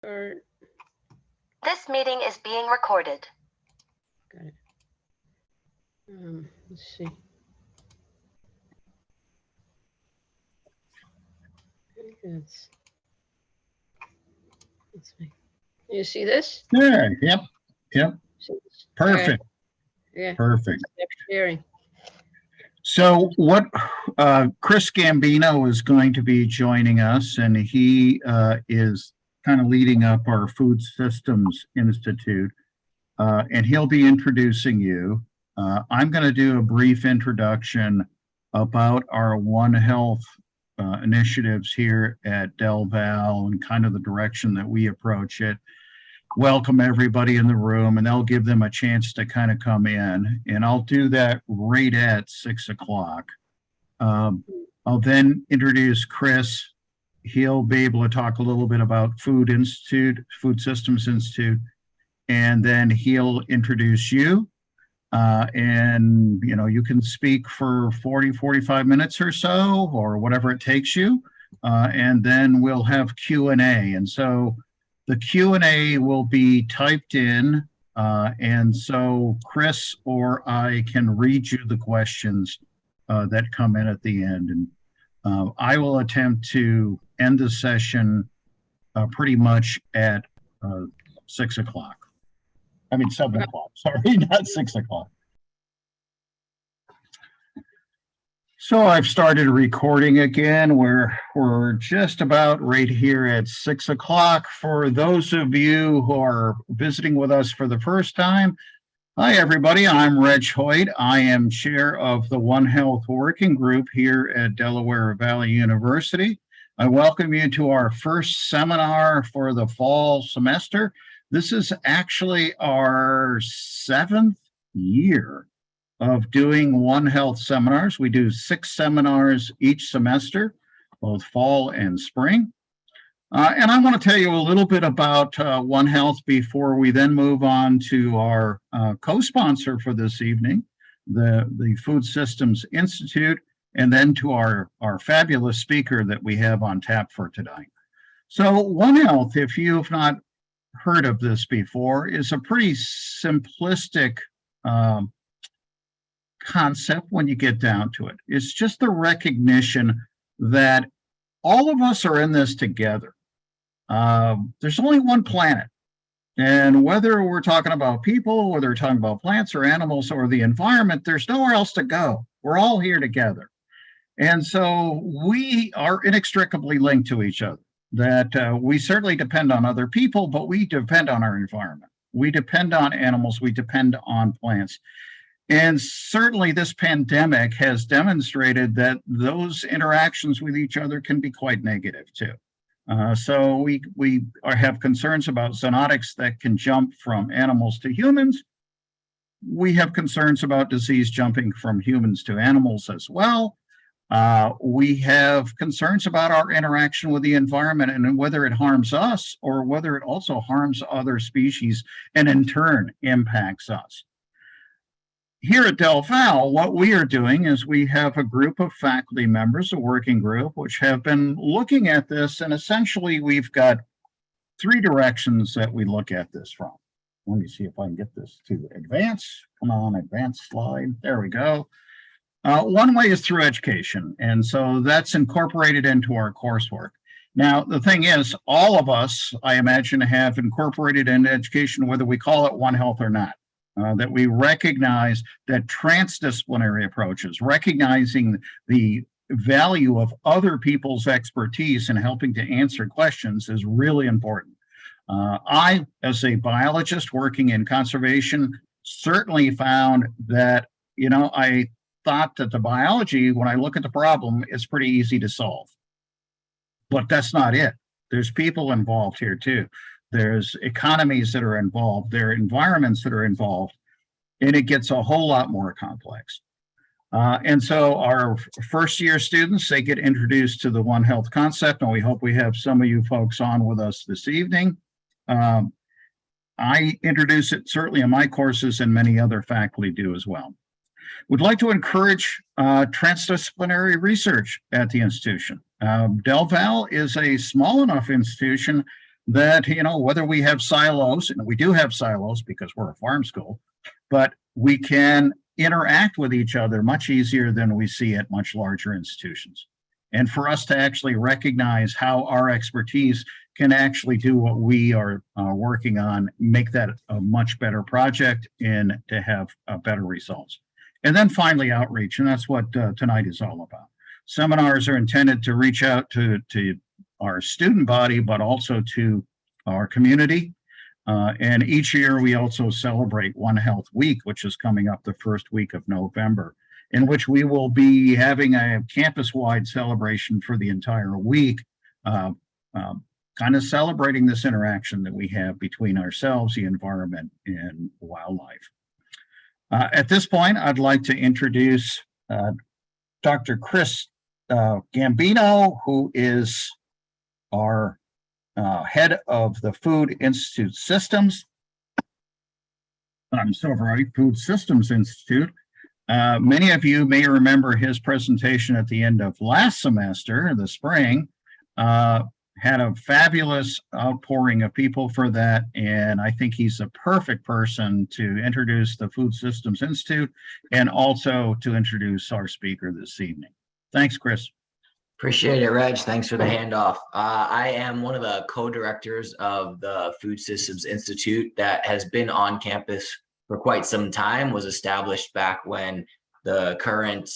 Or, This meeting is being recorded. got it. Let's see. Let's see. You see this? There. Yep. See this? Perfect. Yeah. Perfect. Sharing. So what Chris Gambino is going to be joining us, and he is kind of leading up our Food Systems Institute, and he'll be introducing you. I'm going to do a brief introduction about our One Health initiatives here at Del Val and kind of the direction that we approach it. Welcome everybody in the room, and they'll give them a chance to kind of come in, and I'll do that right at 6 o'clock. I'll then introduce Chris. He'll be able to talk a little bit about Food Systems Institute, and then he'll introduce you. And you can speak for 45 minutes or so, or whatever it takes you, and then we'll have Q&A. And so the Q&A will be typed in, and so Chris or I can read you the questions that come in at the end. And I will attempt to end the session pretty much at 6 o'clock. I mean, 7 o'clock, sorry, not 6 o'clock. So I've started recording again. We're just about right here at 6 o'clock. For those of you who are visiting with us for the first time, hi everybody, I'm Reg Hoyt. I am chair of the One Health Working Group here at Delaware Valley University. I welcome you to our first seminar for the fall semester. This is actually our 7th year of doing One Health seminars. We do 6 seminars each semester, both fall and spring. And I want to tell you a little bit about One Health before we then move on to our co-sponsor for this evening, the Food Systems Institute, and then to our fabulous speaker that we have on tap for tonight. So One Health, if you've not heard of this before, is a pretty simplistic concept when you get down to it. It's just the recognition that all of us are in this together. There's only one planet, and whether we're talking about people, whether we're talking about plants or animals or the environment, there's nowhere else to go. We're all here together. And so we are inextricably linked to each other, that we certainly depend on other people, but we depend on our environment. We depend on animals, we depend on plants. And certainly this pandemic has demonstrated that those interactions with each other can be quite negative too. So we have concerns about zoonotics that can jump from animals to humans. We have concerns about disease jumping from humans to animals as well. We have concerns about our interaction with the environment and whether it harms us or whether it also harms other species and in turn impacts us. Here at Del Val, what we are doing is we have a group of faculty members, a working group, which have been looking at this, and essentially we've got 3 directions that we look at this from. Let me see if I can get this to advance. Come on, advance slide. There we go. One way is through education, and so that's incorporated into our coursework. Now, the thing is, all of us, I imagine, have incorporated into education, whether we call it One Health or not. That we recognize that transdisciplinary approaches, recognizing the value of other people's expertise in helping to answer questions is really important. I, as a biologist working in conservation, certainly found that, I thought that the biology, when I look at the problem, is pretty easy to solve. But that's not it. There's people involved here too. There's economies that are involved, there are environments that are involved, and it gets a whole lot more complex. And so our first year students, they get introduced to the One Health concept, and we hope we have some of you folks on with us this evening. I introduce it certainly in my courses, and many other faculty do as well. We'd like to encourage transdisciplinary research at the institution. Del Val is a small enough institution that, whether we have silos, and we do have silos because we're a farm school, but we can interact with each other much easier than we see at much larger institutions. And for us to actually recognize how our expertise can actually do what we are working on, make that a much better project and to have better results. And then finally, outreach, and that's what tonight is all about. Seminars are intended to reach out to our student body, but also to our community. And each year we also celebrate One Health Week, which is coming up the first week of November, in which we will be having a campus-wide celebration for the entire week, kind of celebrating this interaction that we have between ourselves, the environment, and wildlife. At this point, I'd like to introduce Dr. Chris Gambino, who is our head of the Food Institute Systems. I'm so right, Food Systems Institute. Many of you may remember his presentation at the end of last semester, the spring. Had a fabulous outpouring of people for that, and I think he's a perfect person to introduce the Food Systems Institute and also to introduce our speaker this evening. Thanks, Chris. Appreciate it, Reg. Thanks for the handoff. I am one of the co-directors of the Food Systems Institute that has been on campus for quite some time, was established back when the current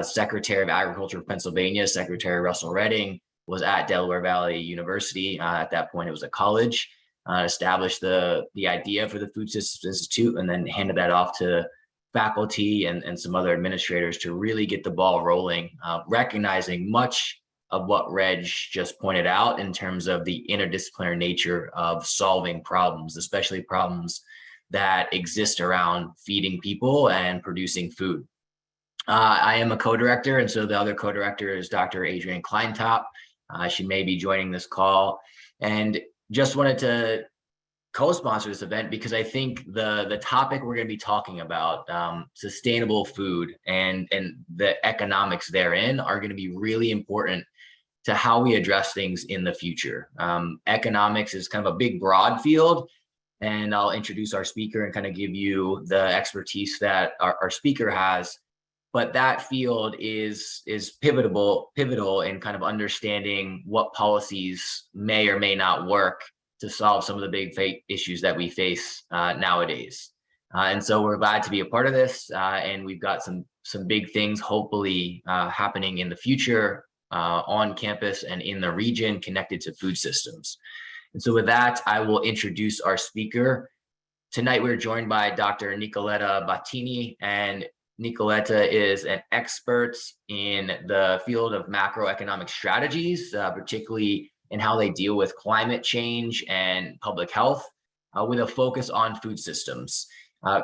Secretary of Agriculture of Pennsylvania, Secretary Russell Redding, was at Delaware Valley University. At that point, it was a college. Established the idea for the Food Systems Institute and then handed that off to faculty and some other administrators to really get the ball rolling, recognizing much of what Reg just pointed out in terms of the interdisciplinary nature of solving problems, especially problems that exist around feeding people and producing food. I am a co-director, and so the other co-director is Dr. Adrienne Kleintop. She may be joining this call, and just wanted to co-sponsor this event because I think the topic we're going to be talking about, sustainable food and the economics therein, are going to be really important to how we address things in the future. Economics is kind of a big, broad field, and I'll introduce our speaker and kind of give you the expertise that our speaker has. But that field is pivotal in kind of understanding what policies may or may not work to solve some of the big issues that we face nowadays. And so we're glad to be a part of this, and we've got some big things hopefully happening in the future on campus and in the region connected to food systems. And so with that, I will introduce our speaker. Tonight we're joined by Dr. Nicoletta Batini, and Nicoletta is an expert in the field of macroeconomic strategies, particularly in how they deal with climate change and public health, with a focus on food systems.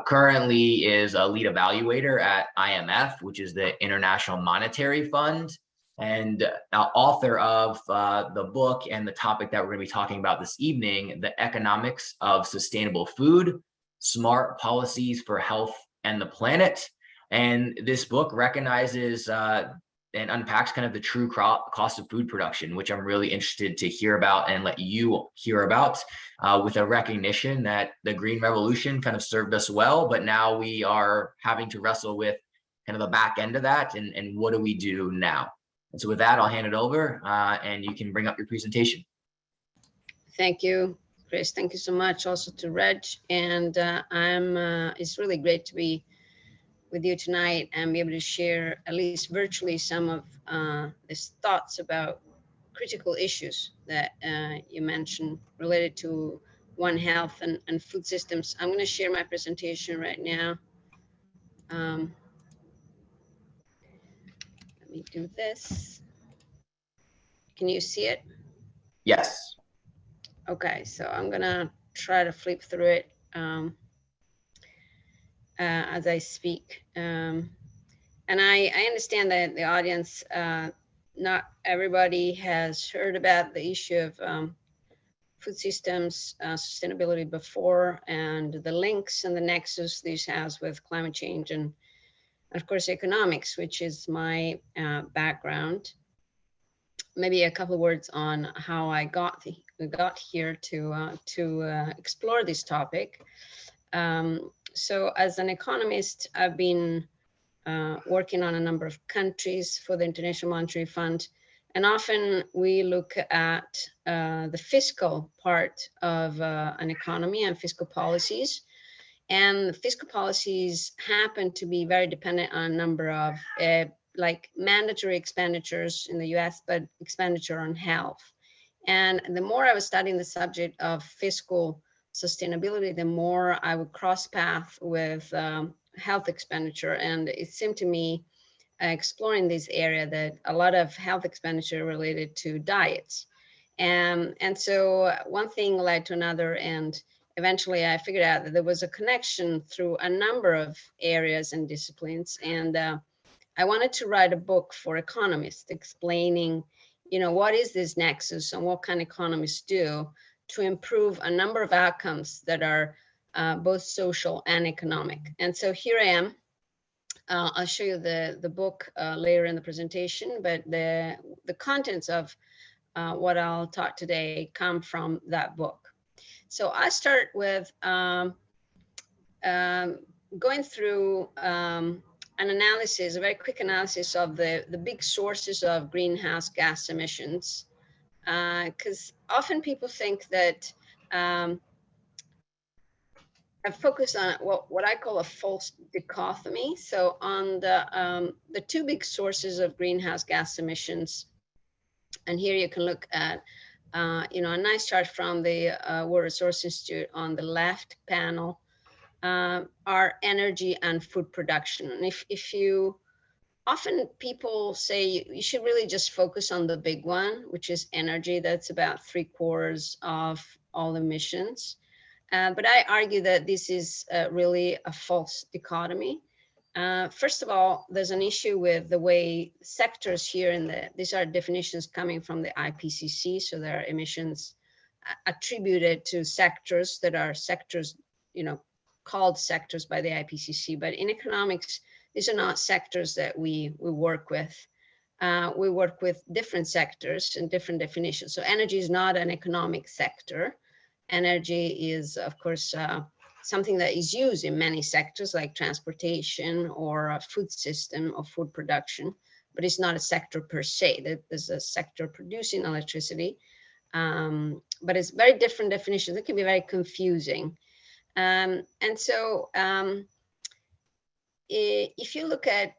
Currently is a lead evaluator at IMF, which is the International Monetary Fund, and author of the book and the topic that we're going to be talking about this evening, The Economics of Sustainable Food, Smart Policies for Health and the Planet. And this book recognizes and unpacks kind of the true cost of food production, which I'm really interested to hear about and let you hear about, with a recognition that the Green Revolution kind of served us well, but now we are having to wrestle with kind of the back end of that and what do we do now? And so with that, I'll hand it over and you can bring up your presentation. Thank you, Chris. Thank you so much also to Reg. And it's really great to be with you tonight and be able to share, at least virtually, some of these thoughts about critical issues that you mentioned related to One Health and food systems. I'm going to share my presentation right now. Let me do this. Can you see it? Yes. Okay, so I'm going to try to flip through it as I speak. And I understand that the audience, not everybody has heard about the issue of food systems sustainability before, and the links and the nexus this has with climate change and of course economics, which is my background. Maybe a couple of words on how I got got here to explore this topic. So as an economist, I've been working on a number of countries for the International Monetary Fund. And often we look at the fiscal part of an economy and fiscal policies. And the fiscal policies happen to be very dependent on a number of like mandatory expenditures in the US, but expenditure on health. And the more I was studying the subject of fiscal sustainability, the more I would cross path with health expenditure. And it seemed to me, exploring this area, that a lot of health expenditure related to diets. And so one thing led to another, and eventually I figured out that there was a connection through a number of areas and disciplines. And I wanted to write a book for economists explaining, what is this nexus and what can economists do to improve a number of outcomes that are both social and economic. And so here I am. I'll show you the book later in the presentation, but the contents of what I'll talk today come from that book. So I start with going through an analysis, a very quick analysis of the big sources of greenhouse gas emissions, because often people think that I've focused on what I call a false dichotomy. So on the two big sources of greenhouse gas emissions, and here you can look at a nice chart from the World Resources Institute on the left panel, are energy and food production. And if you, often people say you should really just focus on the big one, which is energy. That's about 3/4 of all emissions. But I argue that this is really a false dichotomy. First of all, there's an issue with the way sectors here these are definitions coming from the IPCC. So there are emissions attributed to sectors that are sectors, called sectors by the IPCC. But in economics, these are not sectors that we work with. We work with different sectors and different definitions. So energy is not an economic sector. Energy is, of course, something that is used in many sectors like transportation or a food system or food production, but it's not a sector per se. There's a sector producing electricity, but it's very different definitions. It can be very confusing. And so if you look at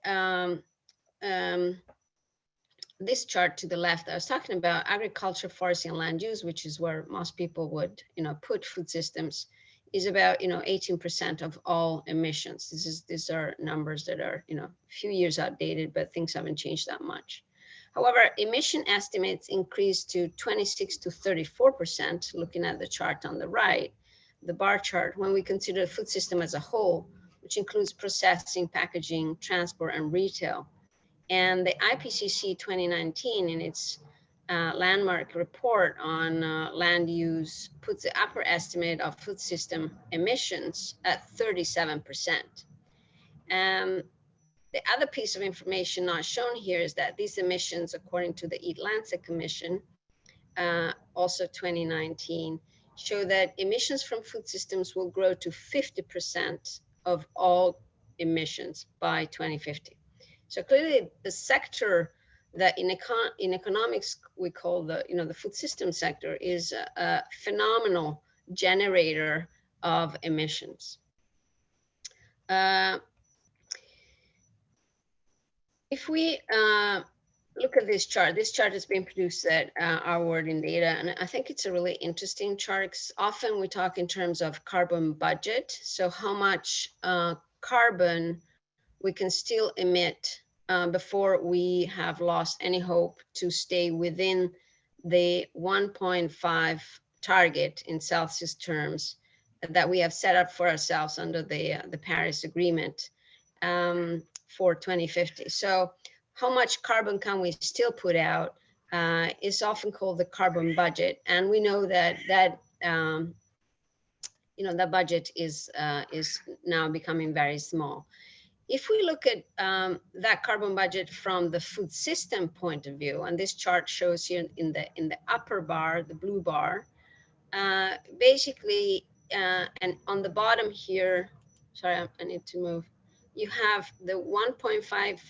this chart to the left, I was talking about agriculture, forestry, and land use, which is where most people would, put food systems, is about, 18% of all emissions. These are numbers that are, a few years outdated, but things haven't changed that much. However, emission estimates increased to 26 to 34%, looking at the chart on the right, the bar chart, when we consider the food system as a whole, which includes processing, packaging, transport, and retail. And the IPCC 2019, in its landmark report on land use, puts the upper estimate of food system emissions at 37%. The other piece of information not shown here is that these emissions, according to the Eat Lancet Commission, also 2019, show that emissions from food systems will grow to 50% of all emissions by 2050. So clearly, the sector that in economics we call the food system sector is a phenomenal generator of emissions. If we look at this chart has been produced at our Word in Data, and I think it's a really interesting chart, because often we talk in terms of carbon budget. So how much carbon we can still emit before we have lost any hope to stay within the 1.5 target in Celsius terms that we have set up for ourselves under the Paris Agreement for 2050. So how much carbon can we still put out is often called the carbon budget. And we know that that budget is now becoming very small. If we look at that carbon budget from the food system point of view, and this chart shows here in the upper bar, the blue bar, basically, and on the bottom here, sorry, I need to move. You have the 1.5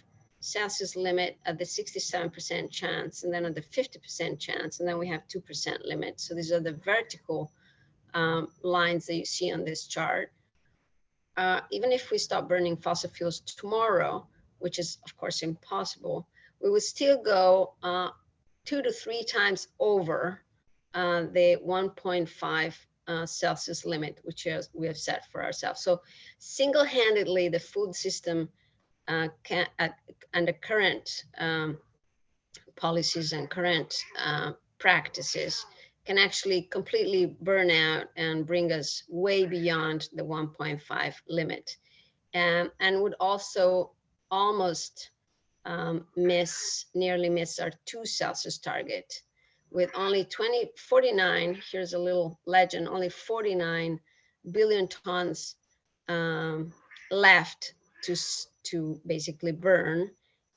Celsius limit at the 67% chance, and then at the 50% chance, and then we have 2% limit. So these are the vertical lines that you see on this chart. Even if we stop burning fossil fuels tomorrow, which is of course impossible, we would still go 2 to 3 times over the 1.5 Celsius limit, which we have set for ourselves. So single-handedly, the food system can, under current policies and current practices, can actually completely burn out and bring us way beyond the 1.5 limit, and would also almost nearly miss our 2 Celsius target, with only 49, here's a little legend, only 49 billion tons left to basically burn.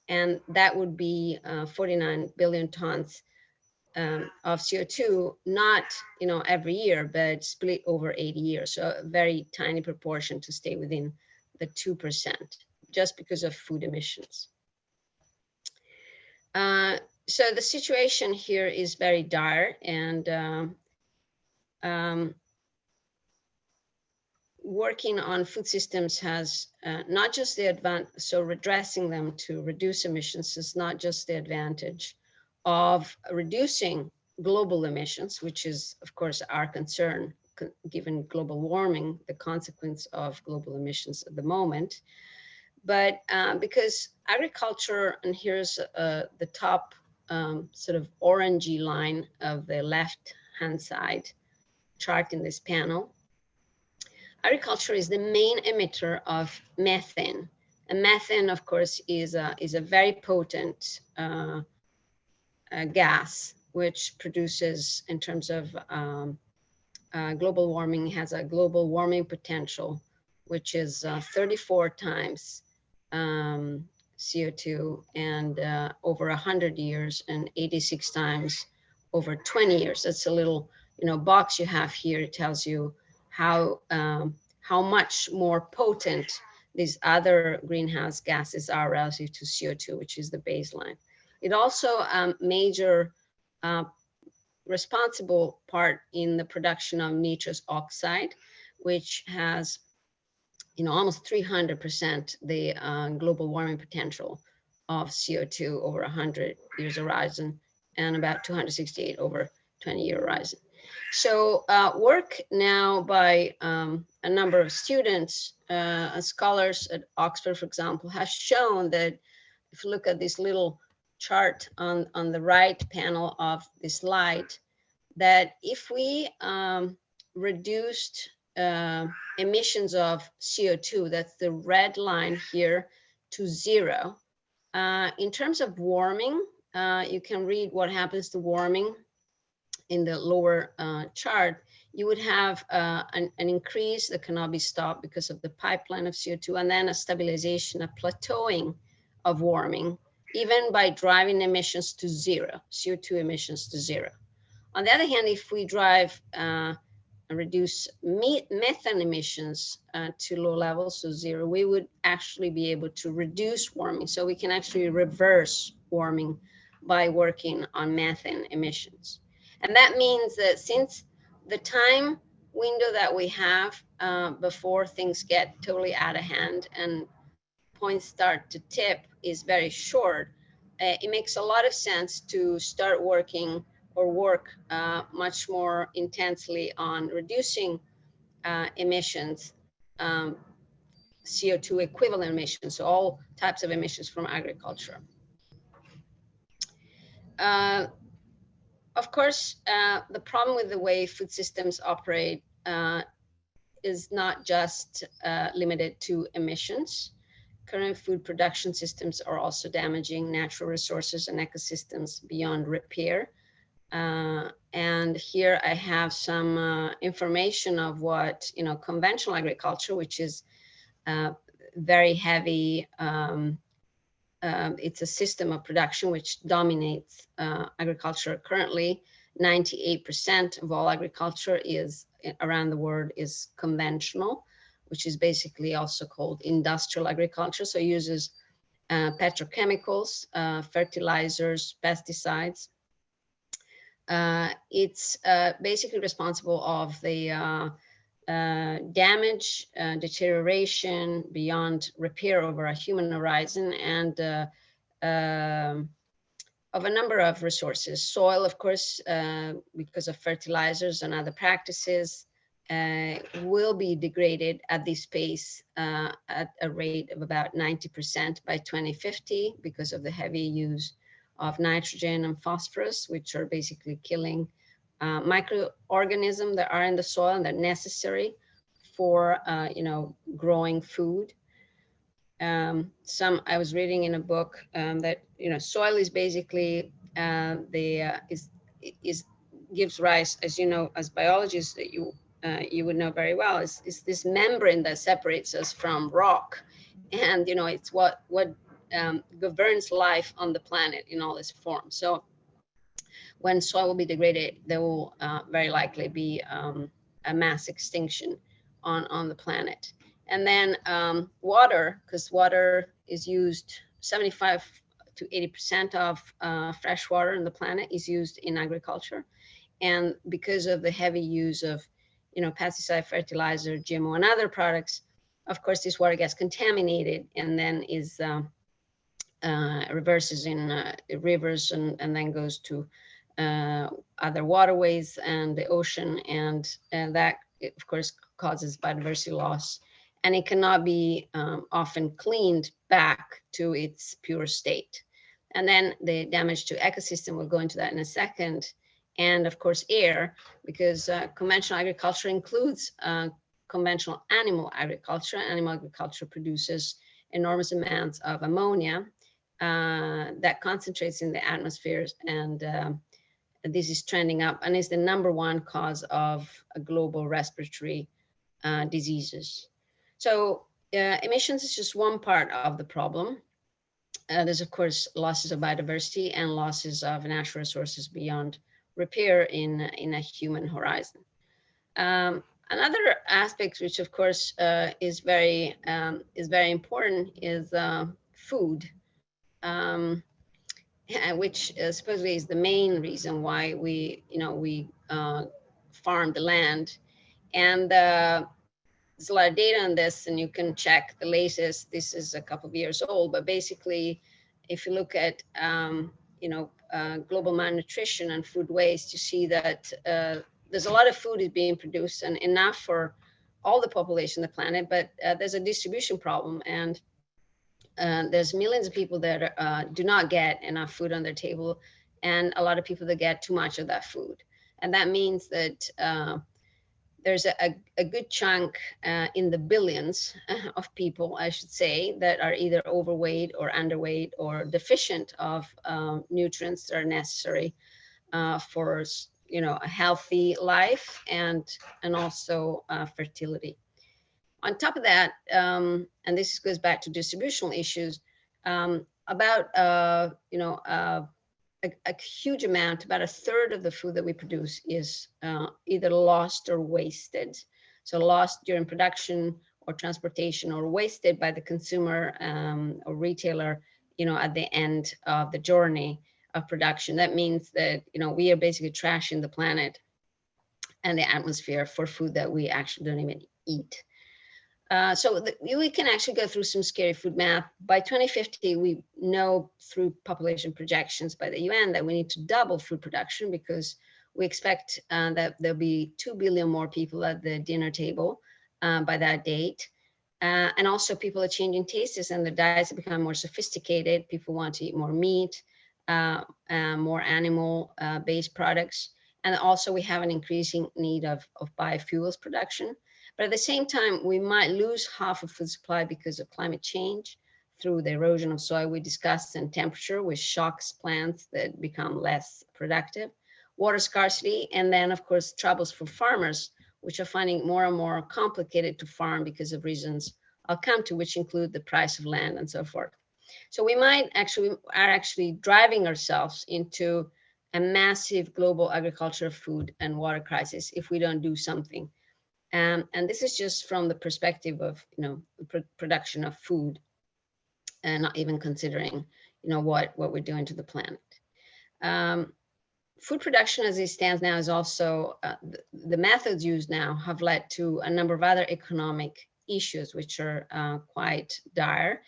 And that would be 49 billion tons of CO2, not every year, but split over 80 years. So a very tiny proportion to stay within the 2%, just because of food emissions. So the situation here is very dire, and working on food systems has not just the advantage, so redressing them to reduce emissions is not just the advantage of reducing global emissions, which is of course our concern, given global warming, the consequence of global emissions at the moment, but because agriculture, and here's the top sort of orangey line of the left-hand side chart in this panel. Agriculture is the main emitter of methane, and methane, of course, is a very potent gas, which produces, in terms of global warming, has a global warming potential, which is 34 times CO2, and over 100 years, and 86 times over 20 years. That's a little, box you have here. It tells you how much more potent these other greenhouse gases are relative to CO2, which is the baseline. It also major responsible part in the production of nitrous oxide, which has almost 300% the global warming potential of CO2 over 100 years horizon, and about 268 over 20-year horizon. So work now by a number of students and scholars at Oxford, for example, has shown that if you look at this little chart on the right panel of this slide, that if we reduced emissions of CO2, that's the red line here, to 0, in terms of warming, you can read what happens to warming in the lower chart. You would have an increase that cannot be stopped because of the pipeline of CO2, and then a stabilization, a plateauing of warming, even by driving emissions to 0, CO2 emissions to 0. On the other hand, if we drive and reduce methane emissions to low levels, so 0, we would actually be able to reduce warming. So we can actually reverse warming by working on methane emissions. And that means that since the time window that we have before things get totally out of hand and points start to tip is very short, it makes a lot of sense to start working or work much more intensely on reducing emissions, CO2 equivalent emissions, so all types of emissions from agriculture. Of course, the problem with the way food systems operate is not just limited to emissions. Current food production systems are also damaging natural resources and ecosystems beyond repair. And here I have some information of what, conventional agriculture, which is very heavy, it's a system of production which dominates agriculture currently, 98% of all agriculture is around the world is conventional, which is basically also called industrial agriculture. So it uses petrochemicals, fertilizers, pesticides. It's basically responsible of the damage, deterioration beyond repair over a human horizon, and of a number of resources. Soil, of course, because of fertilizers and other practices, will be degraded at this pace at a rate of about 90% by 2050 because of the heavy use of nitrogen and phosphorus, which are basically killing microorganisms that are in the soil and that are necessary for growing food. I was reading in a book that soil is basically gives rise, as you know, as biologists, that you would know very well, is this membrane that separates us from rock, and it's what governs life on the planet in all its forms. So when soil will be degraded, there will very likely be a mass extinction on the planet. And then water, because water is used, 75 to 80% of fresh water on the planet is used in agriculture. And because of the heavy use of, pesticide, fertilizer, GMO, and other products, of course, this water gets contaminated and then is reverses in rivers and then goes to other waterways and the ocean, and that, of course, causes biodiversity loss. And it cannot be often cleaned back to its pure state. And then the damage to ecosystem, we'll go into that in a second. And of course, air, because conventional agriculture includes conventional animal agriculture. Animal agriculture produces enormous amounts of ammonia that concentrates in the atmospheres, and this is trending up and is the #1 cause of global respiratory diseases. So emissions is just one part of the problem. There's, of course, losses of biodiversity and losses of natural resources beyond repair in a human horizon. Another aspect, which of course is very important, is food, which supposedly is the main reason why we farm the land. And there's a lot of data on this, and you can check the latest. This is a couple of years old, but basically, if you look at global malnutrition and food waste, you see that there's a lot of food is being produced and enough for all the population of the planet, but there's a distribution problem, and there's millions of people that do not get enough food on their table, and a lot of people that get too much of that food. And that means that there's a good chunk in the billions of people, I should say, that are either overweight or underweight or deficient of nutrients that are necessary for a healthy life and also fertility. On top of that, and this goes back to distributional issues, about a huge amount, about a third of the food that we produce is either lost or wasted. So lost during production or transportation, or wasted by the consumer or retailer, at the end of the journey of production. That means that, we are basically trashing the planet and the atmosphere for food that we actually don't even eat. We can actually go through some scary food math. By 2050, we know through population projections by the UN that we need to double food production, because we expect that there'll be 2 billion more people at the dinner table by that date. And also people are changing tastes and their diets have become more sophisticated. People want to eat more meat, more animal-based products. And also we have an increasing need of biofuels production. But at the same time, we might lose half of food supply because of climate change through the erosion of soil we discussed, and temperature, which shocks plants that become less productive, water scarcity, and then of course troubles for farmers, which are finding more and more complicated to farm because of reasons I'll come to, which include the price of land and so forth. So we are actually driving ourselves into a massive global agricultural, food, and water crisis if we don't do something. And this is just from the perspective of, production of food, and not even considering, what we're doing to the planet. Food production as it stands now is also, the methods used now have led to a number of other economic issues, which are quite dire,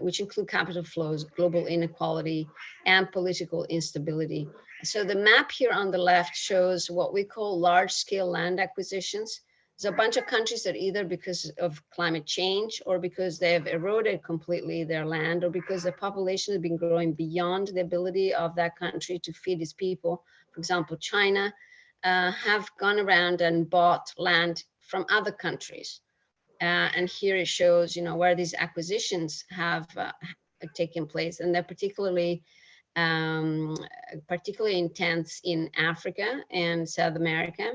which include capital flows, global inequality, and political instability. So the map here on the left shows what we call large-scale land acquisitions. There's a bunch of countries that either because of climate change or because they have eroded completely their land or because the population has been growing beyond the ability of that country to feed its people. For example, China have gone around and bought land from other countries. And here it shows, where these acquisitions have taken place, and they're particularly intense in Africa and South America,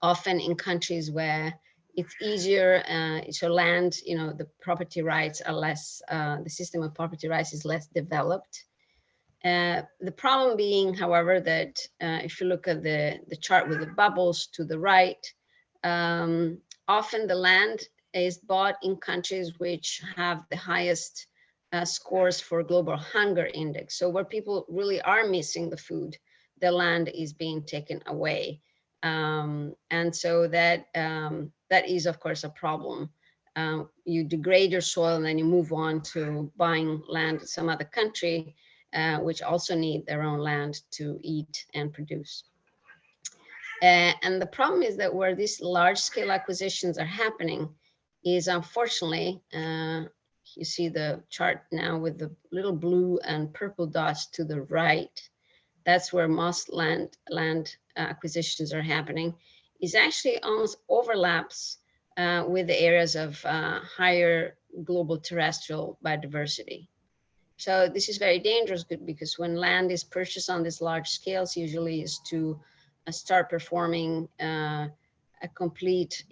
often in countries where it's easier, so land, the property rights are less, the system of property rights is less developed. The problem being, however, that if you look at the chart with the bubbles to the right, often the land is bought in countries which have the highest scores for global hunger index. So where people really are missing the food, the land is being taken away. And so that is, of course, a problem. You degrade your soil and then you move on to buying land in some other country, which also need their own land to eat and produce. And the problem is that where these large-scale acquisitions are happening is, unfortunately, you see the chart now with the little blue and purple dots to the right. That's where most land acquisitions are happening. Is actually almost overlaps with the areas of higher global terrestrial biodiversity. So this is very dangerous because when land is purchased on these large scales, usually is to start performing a complete,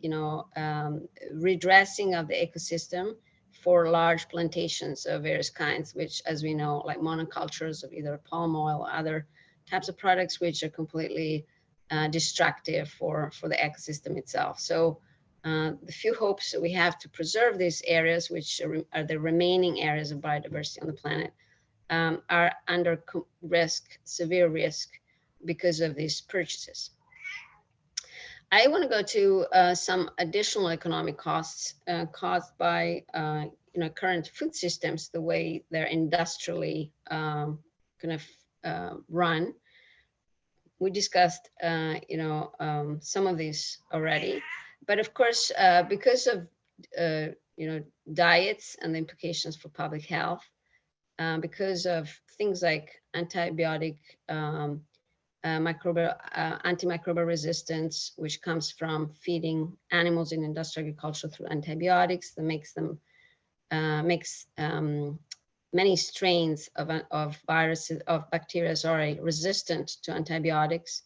redressing of the ecosystem for large plantations of various kinds, which, as we know, like monocultures of either palm oil or other types of products, which are completely destructive for the ecosystem itself. So the few hopes that we have to preserve these areas, which are the remaining areas of biodiversity on the planet, are under risk, severe risk, because of these purchases. I want to go to some additional economic costs caused by current food systems, the way they're industrially run. We discussed some of these already, but of course, because of diets and the implications for public health, because of things like antibiotic, antimicrobial resistance, which comes from feeding animals in industrial agriculture through antibiotics, that makes many strains of viruses, of bacteria, resistant to antibiotics,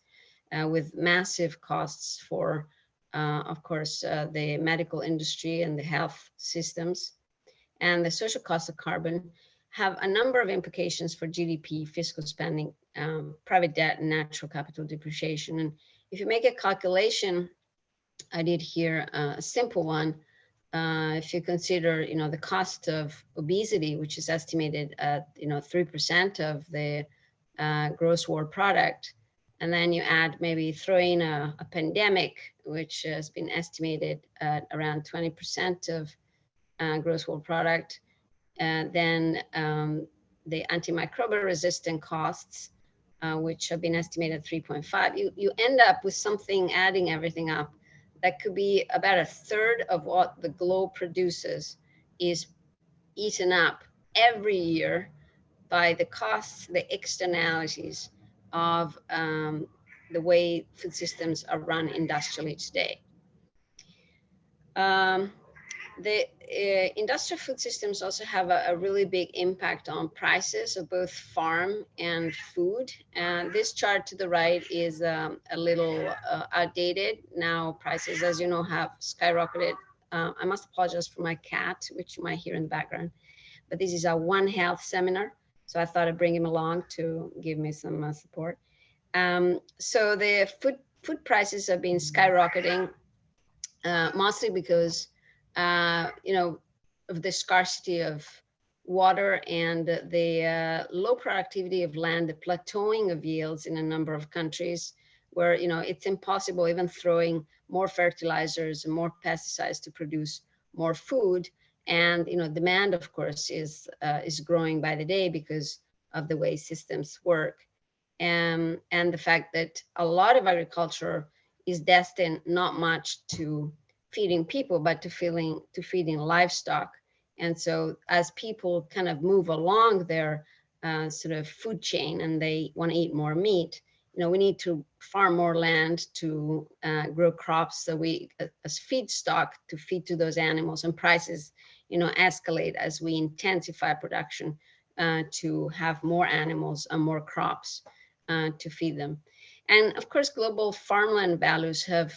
with massive costs for, of course, the medical industry and the health systems. And the social costs of carbon have a number of implications for GDP, fiscal spending, private debt, and natural capital depreciation. And if you make a calculation, I did here a simple one. If you consider, the cost of obesity, which is estimated at, 3% of the gross world product, and then you add maybe throw in a pandemic, which has been estimated at around 20% of gross world product, then the antimicrobial resistant costs, which have been estimated at 3.5, you end up with something, adding everything up, that could be about a third of what the globe produces is eaten up every year by the costs, the externalities of the way food systems are run industrially today. The industrial food systems also have a really big impact on prices of both farm and food. And this chart to the right is a little outdated. Now prices, as you know, have skyrocketed. I must apologize for my cat, which you might hear in the background, but this is a One Health seminar. So I thought I'd bring him along to give me some support. So the food prices have been skyrocketing, mostly because, of the scarcity of water and the low productivity of land, the plateauing of yields in a number of countries where, it's impossible even throwing more fertilizers and more pesticides to produce more food. And, demand, of course, is growing by the day because of the way systems work. And the fact that a lot of agriculture is destined not much to feeding people, but to feeding livestock. And so as people kind of move along their sort of food chain and they want to eat more meat, we need to farm more land to grow crops so we as feedstock to feed to those animals, and prices, escalate as we intensify production to have more animals and more crops to feed them. And of course, global farmland values have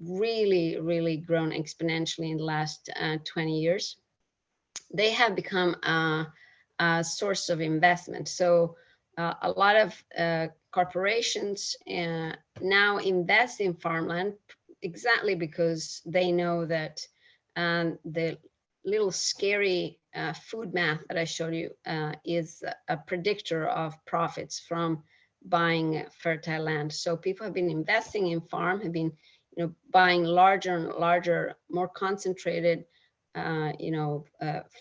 really, really grown exponentially in the last 20 years. They have become a source of investment. So a lot of corporations now invest in farmland exactly because they know that the little scary food math that I showed you is a predictor of profits from buying fertile land. So people have been investing in farm, have been, buying larger and larger, more concentrated,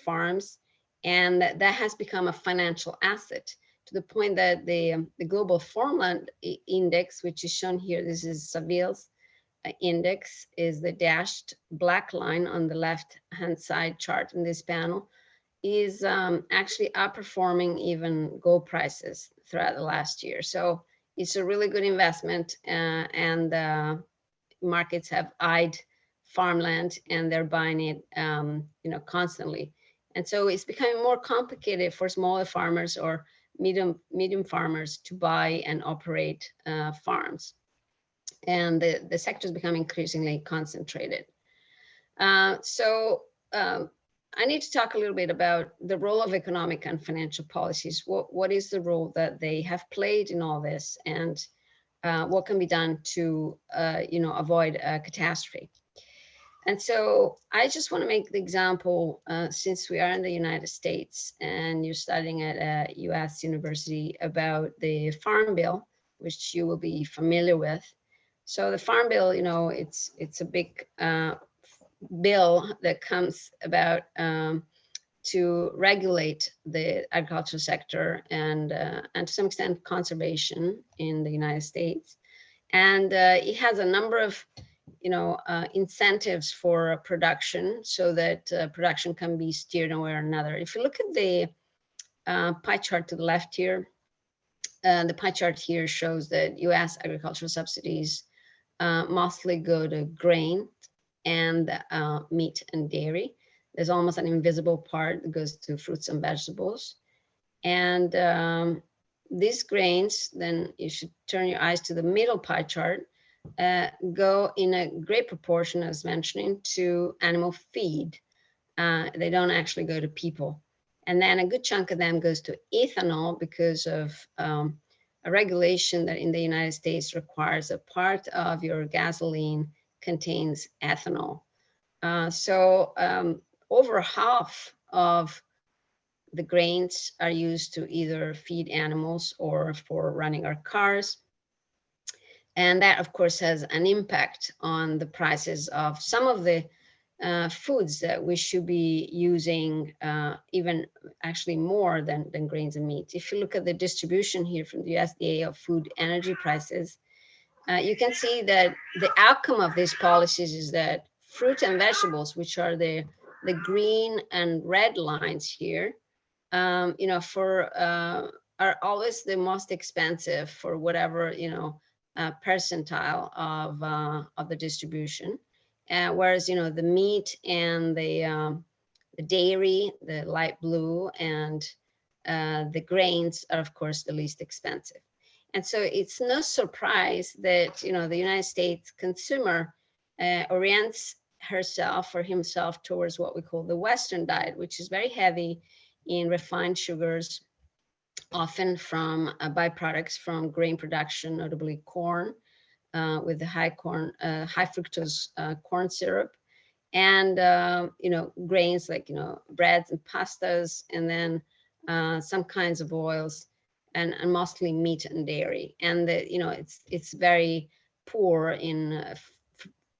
farms, and that has become a financial asset to the point that the global farmland index, which is shown here, this is Saville's index, is the dashed black line on the left-hand side chart in this panel, is actually outperforming even gold prices throughout the last year. So it's a really good investment, and markets have eyed farmland and they're buying it, constantly. And so it's becoming more complicated for smaller farmers or medium farmers to buy and operate farms. And the sector is becoming increasingly concentrated. So I need to talk a little bit about the role of economic and financial policies. What is the role that they have played in all this, and what can be done to, avoid a catastrophe? And so I just want to make the example, since we are in the United States and you're studying at a US university, about the Farm Bill, which you will be familiar with. So the Farm Bill, it's a big bill that comes about to regulate the agricultural sector and to some extent conservation in the United States. And it has a number of incentives for production so that production can be steered one way or another. If you look at the pie chart to the left here, the pie chart here shows that US agricultural subsidies mostly go to grain and meat and dairy. There's almost an invisible part that goes to fruits and vegetables. And these grains, then you should turn your eyes to the middle pie chart, go in a great proportion, as mentioning, to animal feed. They don't actually go to people. And then a good chunk of them goes to ethanol because of a regulation that in the United States requires a part of your gasoline contains ethanol. So over half of the grains are used to either feed animals or for running our cars. And that, of course, has an impact on the prices of some of the foods that we should be using, even actually more than grains and meat. If you look at the distribution here from the USDA of food energy prices, you can see that the outcome of these policies is that fruit and vegetables, which are the green and red lines here, are always the most expensive for whatever, percentile of the distribution. Whereas, the meat and the dairy, the light blue, and the grains are, of course, the least expensive. And so it's no surprise that, the United States consumer orients herself or himself towards what we call the Western diet, which is very heavy in refined sugars, often from byproducts from grain production, notably corn, with the high fructose corn syrup, and grains like breads and pastas, and then some kinds of oils, and mostly meat and dairy. And it's very poor in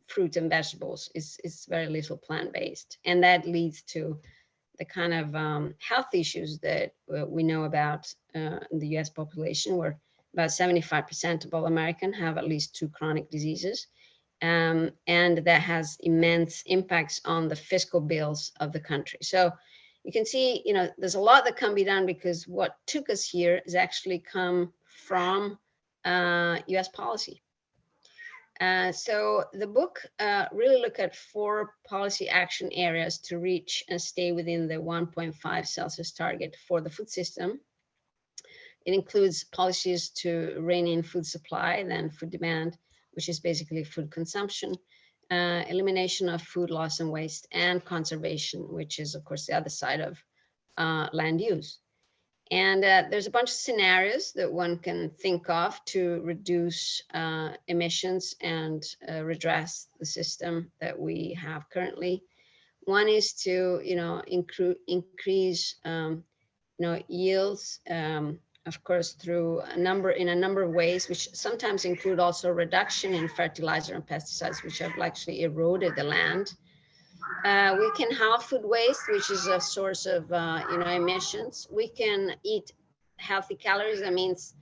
fruit and vegetables. It's very little plant-based, and that leads to the kind of health issues that we know about in the US population, where about 75% of all Americans have at least 2 chronic diseases. And that has immense impacts on the fiscal bills of the country. So you can see, there's a lot that can be done, because what took us here has actually come from US policy. So the book really looked at 4 policy action areas to reach and stay within the 1.5 Celsius target for the food system. It includes policies to rein in food supply, then food demand, which is basically food consumption, elimination of food loss and waste, and conservation, which is, of course, the other side of land use. And there's a bunch of scenarios that one can think of to reduce emissions and redress the system that we have currently. One is to, increase, yields, of course, through in a number of ways, which sometimes include also reduction in fertilizer and pesticides, which have actually eroded the land. We can halve food waste, which is a source of, emissions. We can eat healthy calories. That means,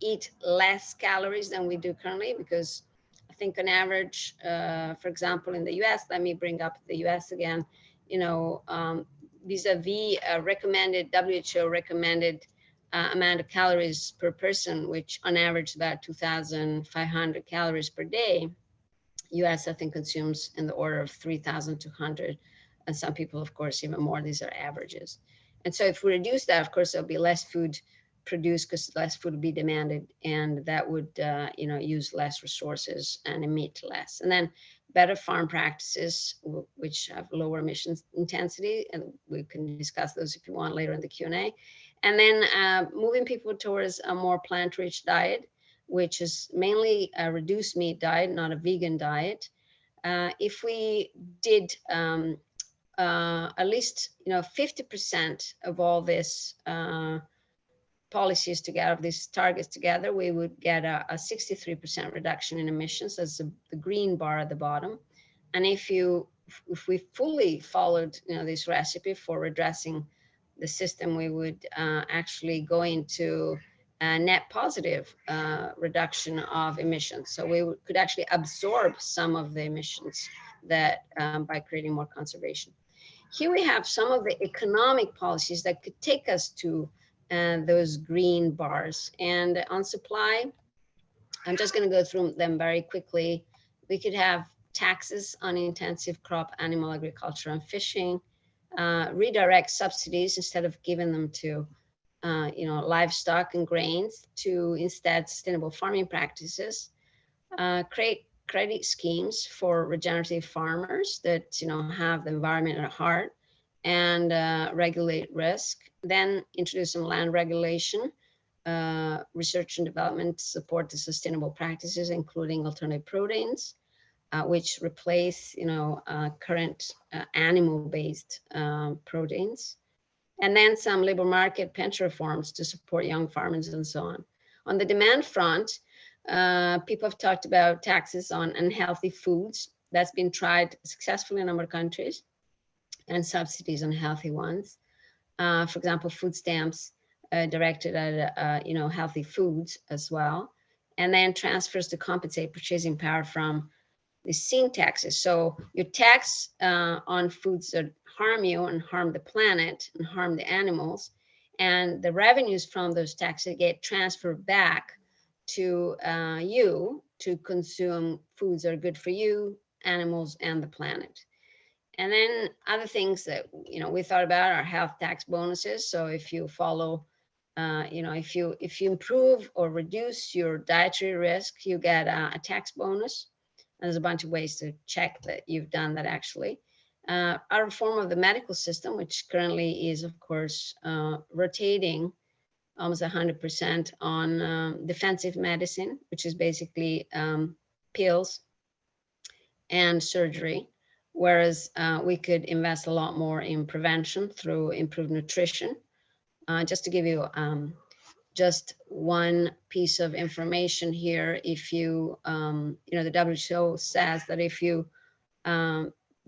eat less calories than we do currently, because I think on average, for example, in the US, let me bring up the US again, vis-a-vis recommended, WHO recommended amount of calories per person, which on average is about 2,500 calories per day. US, I think, consumes in the order of 3,200, and some people, of course, even more. These are averages. And so if we reduce that, of course, there'll be less food produced, because less food would be demanded, and that would, use less resources and emit less. And then better farm practices, which have lower emissions intensity, and we can discuss those if you want later in the Q&A. And then moving people towards a more plant-rich diet, which is mainly a reduced meat diet, not a vegan diet. If we did at least 50% of all this policies together, these targets together, we would get a 63% reduction in emissions. That's the green bar at the bottom. And if we fully followed this recipe for redressing the system, we would actually go into a net positive reduction of emissions. So we could actually absorb some of the emissions that by creating more conservation. Here we have some of the economic policies that could take us to those green bars. And on supply, I'm just going to go through them very quickly. We could have taxes on intensive crop, animal agriculture, and fishing, redirect subsidies instead of giving them to livestock and grains, to instead sustainable farming practices, create credit schemes for regenerative farmers that have the environment at heart, and regulate risk. Then introduce some land regulation, research and development to support the sustainable practices, including alternative proteins, which replace current animal-based proteins. And then some labor market pension reforms to support young farmers and so on. On the demand front, people have talked about taxes on unhealthy foods. That's been tried successfully in a number of countries, and subsidies on healthy ones. For example, food stamps directed at healthy foods as well. And then transfers to compensate purchasing power from the sin taxes. So you tax on foods that harm you and harm the planet and harm the animals, and the revenues from those taxes get transferred back to you to consume foods that are good for you, animals, and the planet. And then other things that we thought about are health tax bonuses. So if you follow, if you improve or reduce your dietary risk, you get a tax bonus. And there's a bunch of ways to check that you've done that actually. A reform of the medical system, which currently is, of course, rotating almost 100% on defensive medicine, which is basically pills and surgery, whereas we could invest a lot more in prevention through improved nutrition. Just to give you just one piece of information here, if you, the WHO says that if you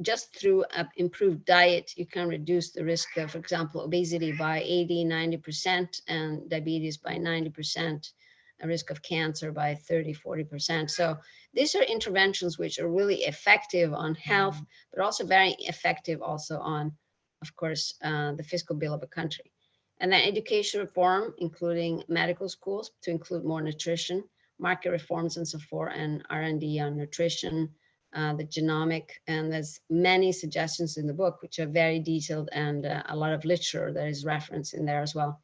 just through improved diet, you can reduce the risk of, for example, obesity by 80-90% and diabetes by 90%, a risk of cancer by 30-40%. So these are interventions which are really effective on health, but also very effective also on, of course, the fiscal bill of a country. And then education reform, including medical schools to include more nutrition, market reforms and so forth, and R&D on nutrition, the genomic, and there's many suggestions in the book, which are very detailed, and a lot of literature that is referenced in there as well.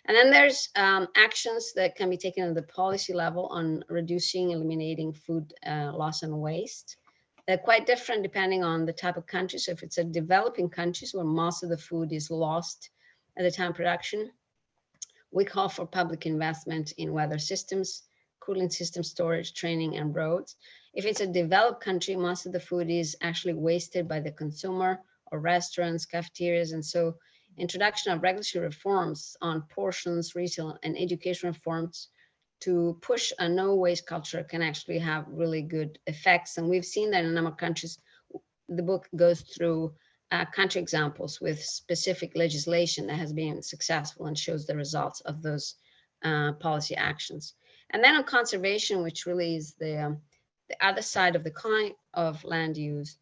And then there's actions that can be taken at the policy level on reducing, eliminating food loss and waste. They're quite different depending on the type of country. So if it's a developing countries where most of the food is lost at the time of production, we call for public investment in weather systems, cooling system, storage, training, and roads. If it's a developed country, most of the food is actually wasted by the consumer or restaurants, cafeterias. And so introduction of regulatory reforms on portions, retail, and education reforms to push a no waste culture can actually have really good effects. And we've seen that in a number of countries. The book goes through country examples with specific legislation that has been successful and shows the results of those policy actions. And then on conservation, which really is the other side of the coin of land use,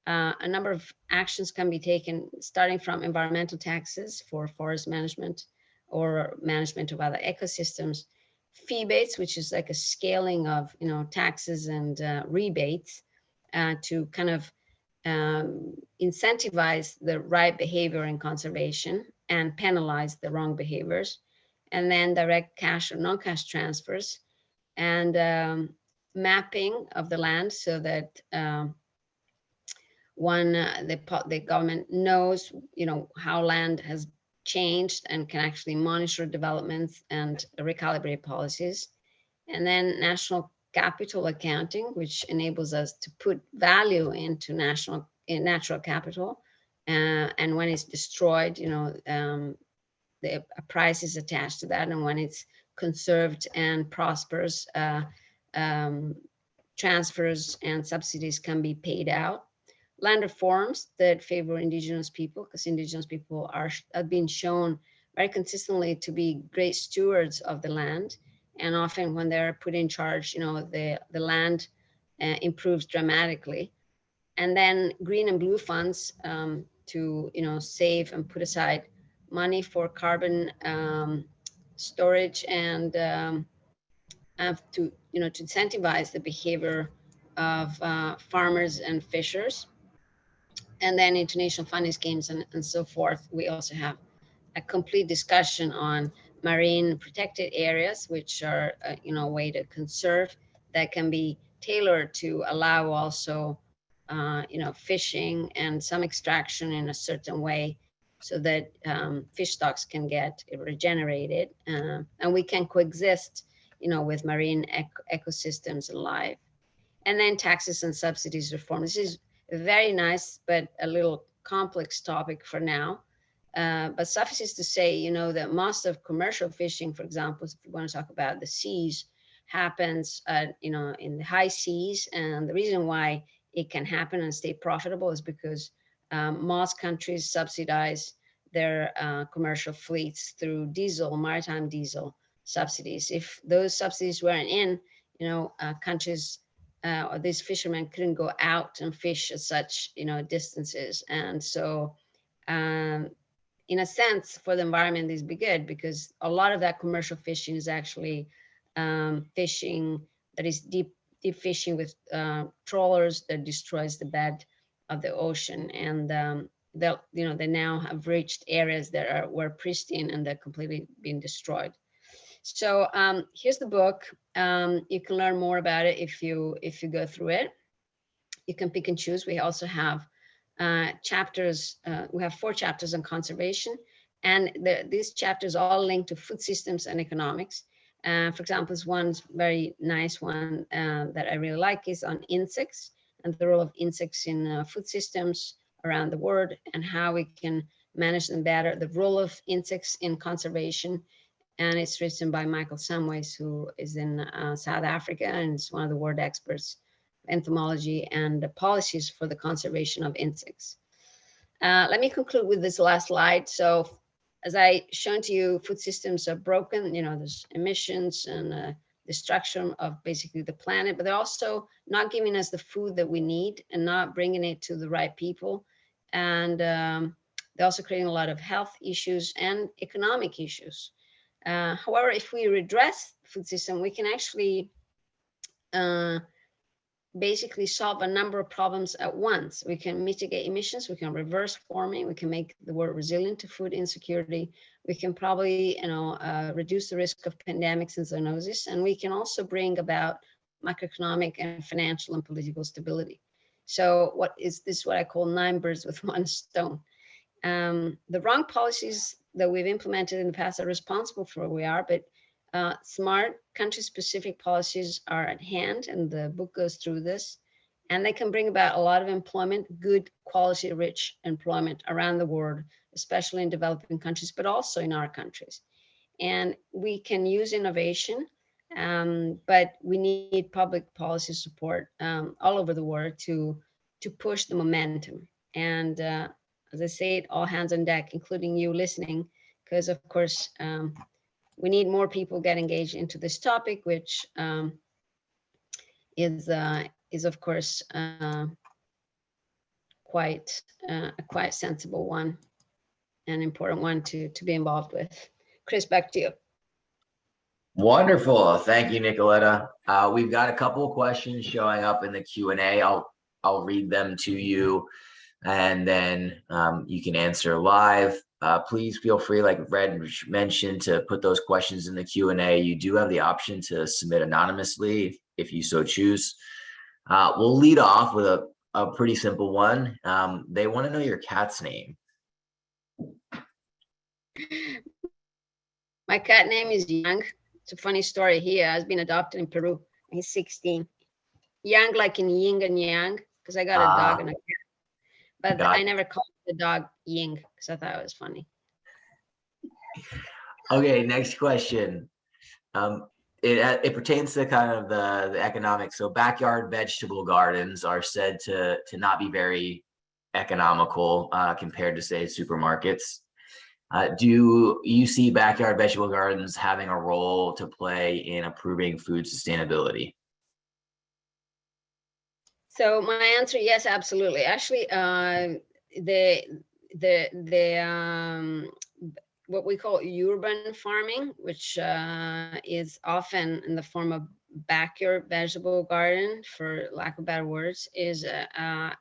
a number of actions can be taken, starting from environmental taxes for forest management or management of other ecosystems, fee-based, which is like a scaling of taxes and rebates to kind of incentivize the right behavior in conservation and penalize the wrong behaviors, and then direct cash or non-cash transfers, and mapping of the land so that the government knows how land has changed and can actually monitor developments and recalibrate policies. And then national capital accounting, which enables us to put value into natural capital, and when it's destroyed, the price is attached to that, and when it's conserved and prospers, transfers and subsidies can be paid out. Land reforms that favor indigenous people, because indigenous people have been shown very consistently to be great stewards of the land, and often when they're put in charge, the land improves dramatically. And then green and blue funds to save and put aside money for carbon storage and to incentivize the behavior of farmers and fishers. And then international funding schemes and so forth. We also have a complete discussion on marine protected areas, which are a way to conserve that can be tailored to allow also fishing and some extraction in a certain way, so that fish stocks can get regenerated, and we can coexist with marine ecosystems alive. And then taxes and subsidies reform. This is very nice, but a little complex topic for now. But suffices to say, that most of commercial fishing, for example, if you want to talk about the seas, happens, in the high seas. And the reason why it can happen and stay profitable is because most countries subsidize their commercial fleets through maritime diesel subsidies. If those subsidies weren't in, countries or these fishermen couldn't go out and fish at such distances. And so in a sense, for the environment, this be good, because a lot of that commercial fishing is actually fishing that is deep fishing with trawlers that destroys the bed of the ocean. And they now have reached areas that were pristine and they're completely been destroyed. So here's the book. You can learn more about it if you go through it. You can pick and choose. We also have chapters. We have 4 chapters on conservation, And these chapters all linked to food systems and economics. For example, this one's very nice one that I really like is on insects and the role of insects in food systems around the world and how we can manage them better, the role of insects in conservation. And it's written by Michael Samways, who is in South Africa and is one of the world experts in entomology and the policies for the conservation of insects. Let me conclude with this last slide. So as I shown to you, food systems are broken, there's emissions and destruction of basically the planet, but they're also not giving us the food that we need and not bringing it to the right people. And they're also creating a lot of health issues and economic issues. However, if we redress the food system, we can actually basically solve a number of problems at once. We can mitigate emissions, we can reverse warming, we can make the world resilient to food insecurity. We can probably, reduce the risk of pandemics and zoonosis, and we can also bring about macroeconomic and financial and political stability. So this is what I call 9 birds with 1 stone. The wrong policies that we've implemented in the past are responsible for where we are, but smart country-specific policies are at hand, and the book goes through this, and they can bring about a lot of employment, good quality, rich employment around the world, especially in developing countries, but also in our countries. And we can use innovation, but we need public policy support all over the world to push the momentum. And as I say, all hands on deck, including you listening, because of course, we need more people get engaged into this topic, which is of course quite a sensible one, an important one to be involved with. Chris, back to you. Wonderful. Thank you, Nicoletta. We've got a couple of questions showing up in the Q&A. I'll read them to you, and then you can answer live. Please feel free, like Reg mentioned, to put those questions in the Q&A. You do have the option to submit anonymously if you so choose. We'll lead off with a pretty simple one. They want to know your cat's name. My cat name is Yang. It's a funny story. He has been adopted in Peru. He's 16. Yang like in yin and yang, because I got a dog and a cat. But I never called the dog Ying because I thought it was funny. Okay, next question. It pertains to kind of the economics. So backyard vegetable gardens are said to not be very economical compared to, say, supermarkets. Do you see backyard vegetable gardens having a role to play in improving food sustainability? So my answer, yes, absolutely. Actually, what we call urban farming, which is often in the form of backyard vegetable garden, for lack of better words, is a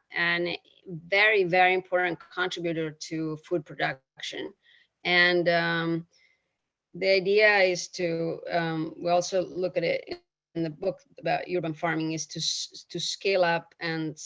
very, very important contributor to food production. And the idea is to, we also look at it in the book about urban farming, is to scale up and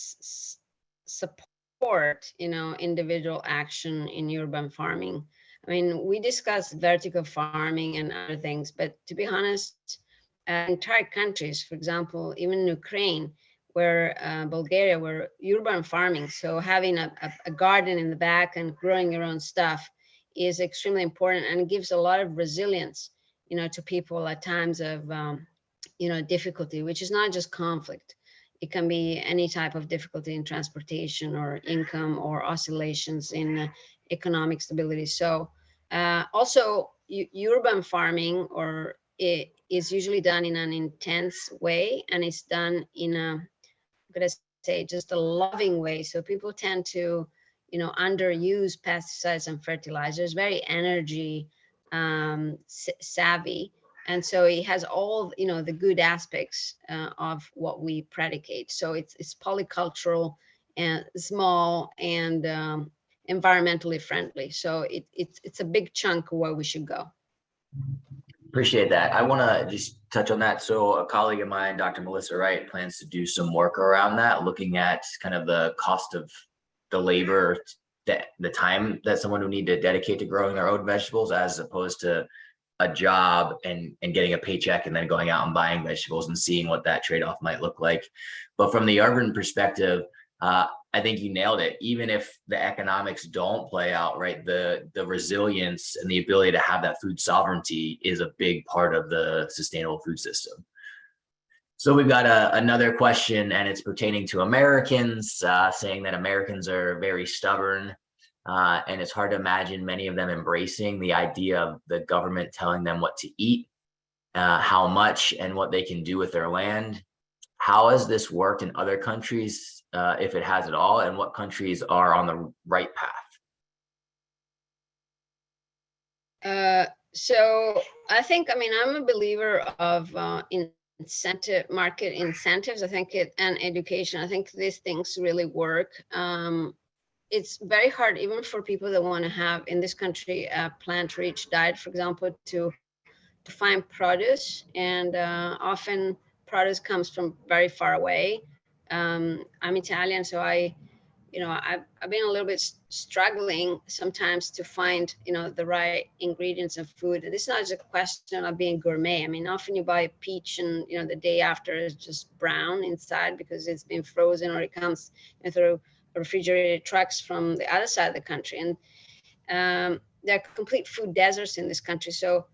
support, individual action in urban farming. I mean, we discuss vertical farming and other things, but to be honest, entire countries, for example, even Ukraine, where Bulgaria, where urban farming, so having a garden in the back and growing your own stuff is extremely important, and gives a lot of resilience, to people at times of, difficulty, which is not just conflict. It can be any type of difficulty in transportation or income or oscillations in economic stability. So also urban farming is usually done in an intense way, and it's done in I'm gonna say just a loving way. So people tend to, underuse pesticides and fertilizers, very energy savvy. And so it has all, the good aspects of what we predicate. So it's polycultural and small and environmentally friendly. So it's a big chunk of where we should go. Appreciate that. I want to just touch on that. So a colleague of mine, Dr. Melissa Wright, plans to do some work around that, looking at kind of the cost of the labor the time that someone would need to dedicate to growing their own vegetables, as opposed to a job and getting a paycheck and then going out and buying vegetables and seeing what that trade-off might look like. But from the urban perspective, I think you nailed it. Even if the economics don't play out right, the resilience and the ability to have that food sovereignty is a big part of the sustainable food system. So we've got another question, and it's pertaining to Americans, saying that Americans are very stubborn, and it's hard to imagine many of them embracing the idea of the government telling them what to eat, how much, and what they can do with their land. How has this worked in other countries, if it has at all, and what countries are on the right path? So I think, I'm a believer of market incentives. I think and education. I think these things really work. It's very hard, even for people that want to have in this country a plant-rich diet, for example, to find produce, and often produce comes from very far away. I'm Italian, so I've been a little bit struggling sometimes to find, the right ingredients of food. And this is not just a question of being gourmet. Often you buy a peach and, the day after it's just brown inside because it's been frozen, or it comes through refrigerated trucks from the other side of the country. And there are complete food deserts in this country. So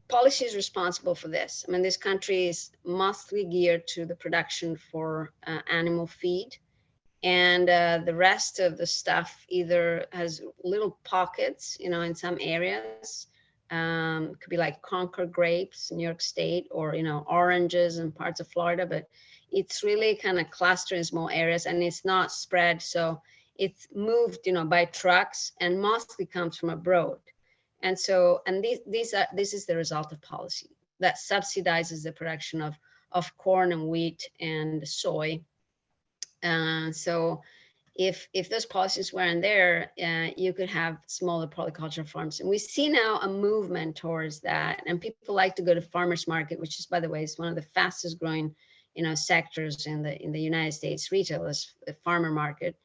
policy is responsible for this. This country is mostly geared to the production for animal feed. And the rest of the stuff either has little pockets, in some areas. Could be like Concord grapes in New York State, or, oranges in parts of Florida, but it's really kind of clustered in small areas, and it's not spread. So it's moved, by trucks, and mostly comes from abroad. And so, and this is the result of policy that subsidizes the production of corn and wheat and soy. So if those policies weren't there, you could have smaller polyculture farms. And we see now a movement towards that. And people like to go to farmers market, which is, by the way, is one of the fastest growing, sectors in the United States. Retail is the farmer market,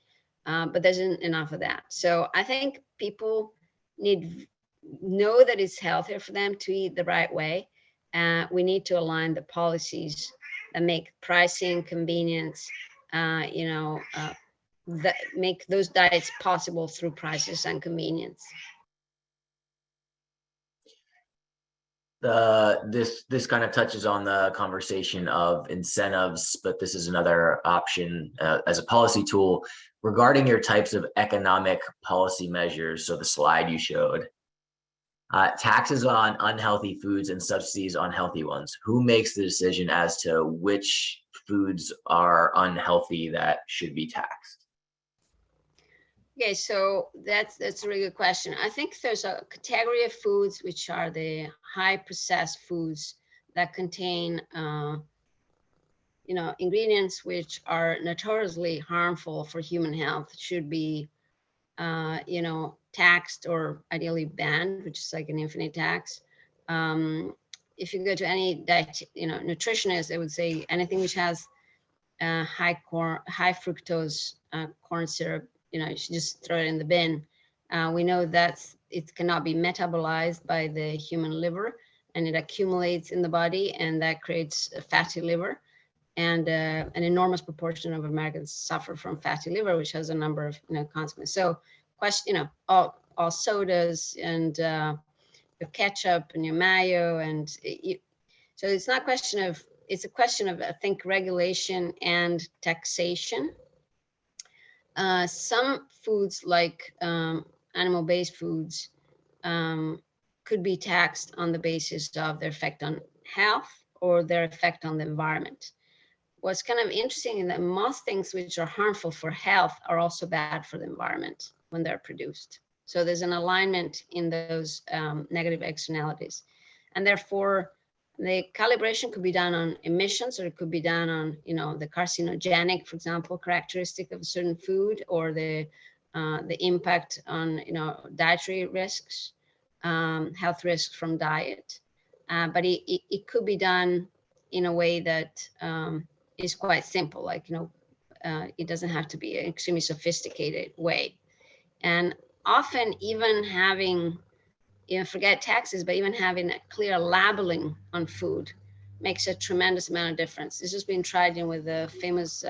but there isn't enough of that. So I think people know that it's healthier for them to eat the right way. We need to align the policies that make pricing, convenience, that make those diets possible through prices and convenience. This kind of touches on the conversation of incentives, but this is another option as a policy tool regarding your types of economic policy measures. So the slide you showed, taxes on unhealthy foods and subsidies on healthy ones. Who makes the decision as to which foods are unhealthy that should be taxed? Okay, so that's a really good question. I think there's a category of foods which are the high processed foods that contain, ingredients which are notoriously harmful for human health, should be, taxed or ideally banned, which is like an infinite tax. If you go to any diet, nutritionist, they would say anything which has high fructose corn syrup, you should just throw it in the bin. We know that it cannot be metabolized by the human liver, and it accumulates in the body, and that creates a fatty liver. And an enormous proportion of Americans suffer from fatty liver, which has a number of consequences. So, all sodas and your ketchup and your mayo, and so it's not a question of. It's a question of, I think, regulation and taxation. Some foods, like animal-based foods, could be taxed on the basis of their effect on health or their effect on the environment. What's kind of interesting is that most things which are harmful for health are also bad for the environment when they're produced. So there's an alignment in those negative externalities. And therefore, the calibration could be done on emissions, or it could be done on, the carcinogenic, for example, characteristic of a certain food, or the impact on, dietary risks, health risks from diet. But it could be done in a way that is quite simple, like, it doesn't have to be an extremely sophisticated way. And often even having, forget taxes, but even having a clear labeling on food makes a tremendous amount of difference. This has been tried with the famous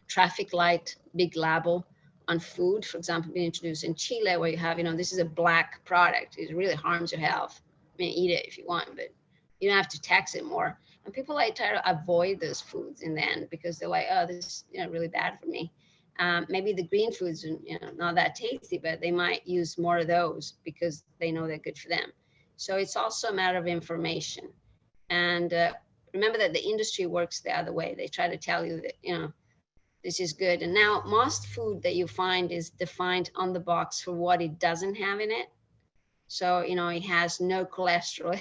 traffic light big label on food, for example, being introduced in Chile, where you have, this is a black product. It really harms your health. I mean, eat it if you want, but you don't have to tax it more. And people try to avoid those foods in the end because they're like, oh, this is really bad for me. Maybe the green foods are not that tasty, but they might use more of those because they know they're good for them. So it's also a matter of information. And remember that the industry works the other way. They try to tell you that, this is good. And now most food that you find is defined on the box for what it doesn't have in it. So, it has no cholesterol,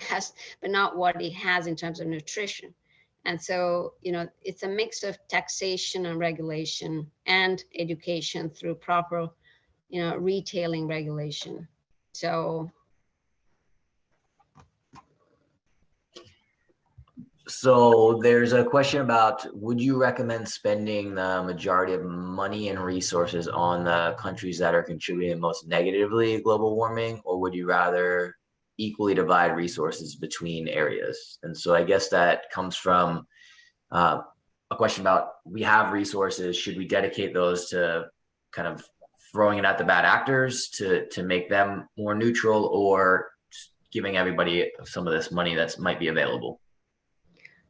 but not what it has in terms of nutrition. And so, it's a mix of taxation and regulation and education through proper, retailing regulation. So there's a question about, would you recommend spending the majority of money and resources on the countries that are contributing most negatively to global warming, or would you rather equally divide resources between areas? And so I guess that comes from a question about, we have resources, should we dedicate those to kind of throwing it at the bad actors to make them more neutral, or giving everybody some of this money that might be available?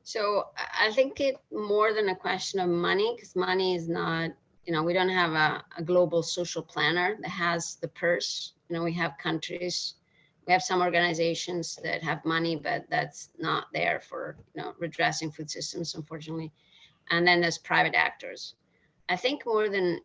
So I think it more than a question of money, because money is not, we don't have a global social planner that has the purse. We have countries, we have some organizations that have money, but that's not there for, redressing food systems, unfortunately. And then there's private actors. I think more than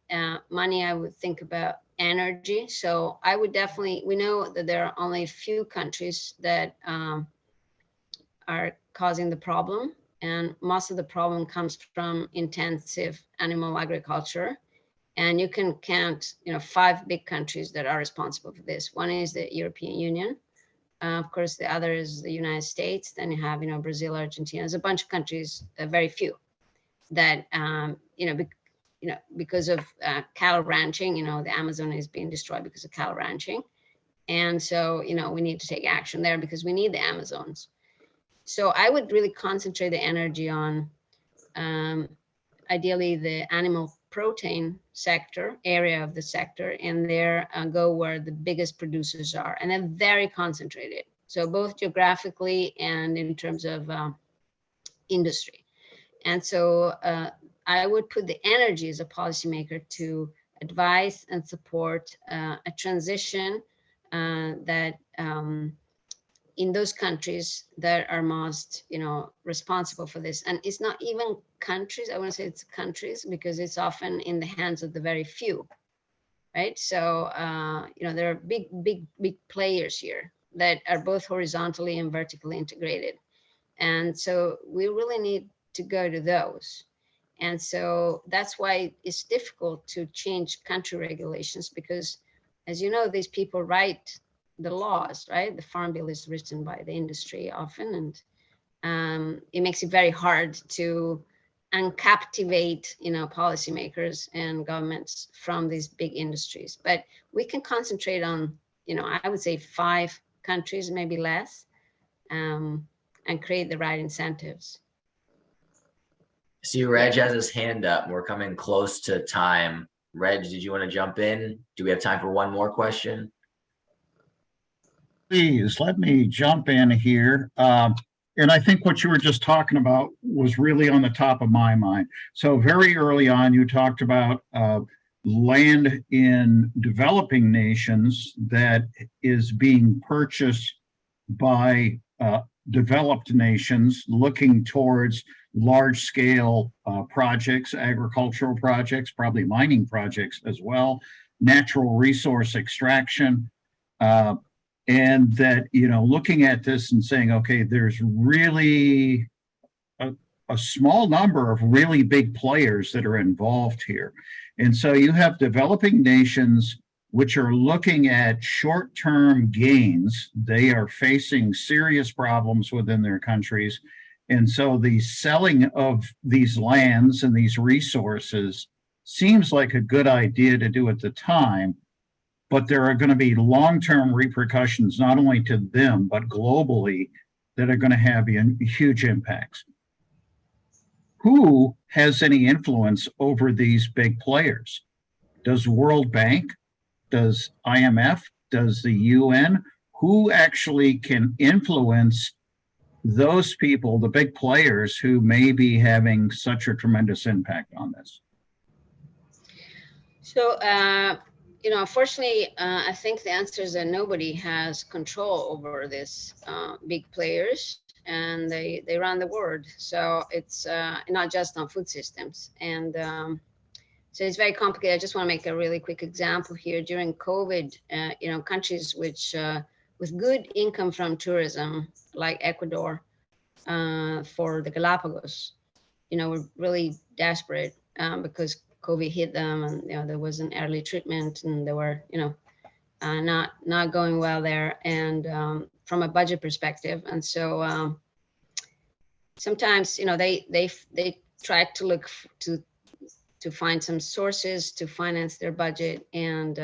money, I would think about energy. So I would definitely, we know that there are only a few countries that are causing the problem. And most of the problem comes from intensive animal agriculture. And you can count, 5 big countries that are responsible for this. One is the European Union. Of course, the other is the United States. Then you have, Brazil, Argentina. There's a bunch of countries, very few, that, because of cattle ranching, the Amazon is being destroyed because of cattle ranching. And so, we need to take action there because we need the Amazons. So I would really concentrate the energy on ideally the animal protein sector, area of the sector, and there go where the biggest producers are. And they're very concentrated. So both geographically and in terms of industry. And so I would put the energy as a policymaker to advise and support a transition that in those countries that are most, responsible for this. And it's not even countries, I want to say it's countries, because it's often in the hands of the very few, right? So, there are big players here that are both horizontally and vertically integrated. And so we really need to go to those. And so that's why it's difficult to change country regulations, because as you know, these people write the laws, right? The Farm Bill is written by the industry often, and it makes it very hard to uncaptivate, policymakers and governments from these big industries. But we can concentrate on, I would say 5 countries, maybe less, and create the right incentives. See, Reg has his hand up. We're coming close to time. Reg, did you want to jump in? Do we have time for one more question? Please let me jump in here. And I think what you were just talking about was really on the top of my mind. So very early on, you talked about land in developing nations that is being purchased by developed nations looking towards large-scale projects, agricultural projects, probably mining projects as well, natural resource extraction. And that, looking at this and saying, okay, there's really a small number of really big players that are involved here. And so you have developing nations which are looking at short-term gains. They are facing serious problems within their countries. And so the selling of these lands and these resources seems like a good idea to do at the time. but there are going to be long-term repercussions, not only to them, but globally, that are going to have huge impacts. Who has any influence over these big players? Does World Bank? Does IMF? Does the UN? Who actually can influence those people, the big players who may be having such a tremendous impact on this? So, unfortunately, I think the answer is that nobody has control over these big players, and they run the world. So it's not just on food systems. And so it's very complicated. I just want to make a really quick example here. During COVID, countries which with good income from tourism, like Ecuador, for the Galapagos, were really desperate because COVID hit them, and there was an early treatment, and they were not going well there, and from a budget perspective. And so sometimes they try to look to find some sources to finance their budget, and